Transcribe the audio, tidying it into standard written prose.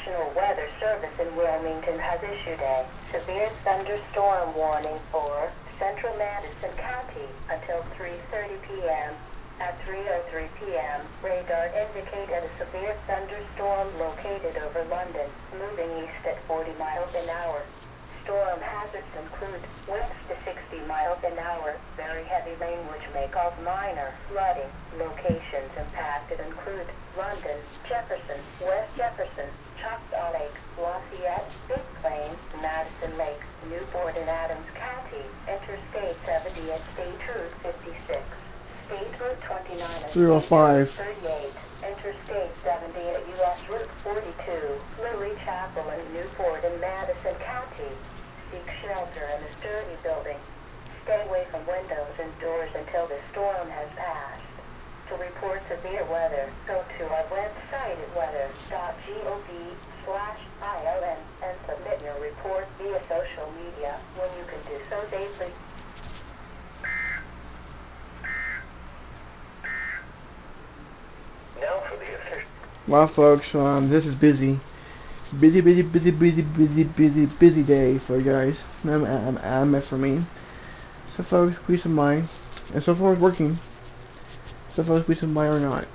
National Weather Service in Wilmington has issued a severe thunderstorm warning for central Madison County until 3:30 p.m. At 3:03 p.m., radar indicated a severe thunderstorm located over London, moving east at 40 miles an hour. Storm hazards include winds to 60 miles an hour, very heavy rain which may cause minor flooding. Locations impacted include London, Jefferson, West Jefferson, Choctaw Lake, Lafayette, Big Plain, Madison Lake, Newport and Adams County, Interstate 70 and State Route 56, State Route 29 and 305. 38, Interstate 70 at U.S. Route 42, Lily Chapel in Newport and Madison County. Seek shelter in a sturdy building. Stay away from windows and doors until the storm has passed. To report severe weather, go to our website at weather.gov/ILN and submit your report via social media when you can do so safely. Now for the official. Well, folks, this is busy day for you guys. I'm for me. So, folks, peace of mind. And so far, it's working. So, folks, peace of mind or not.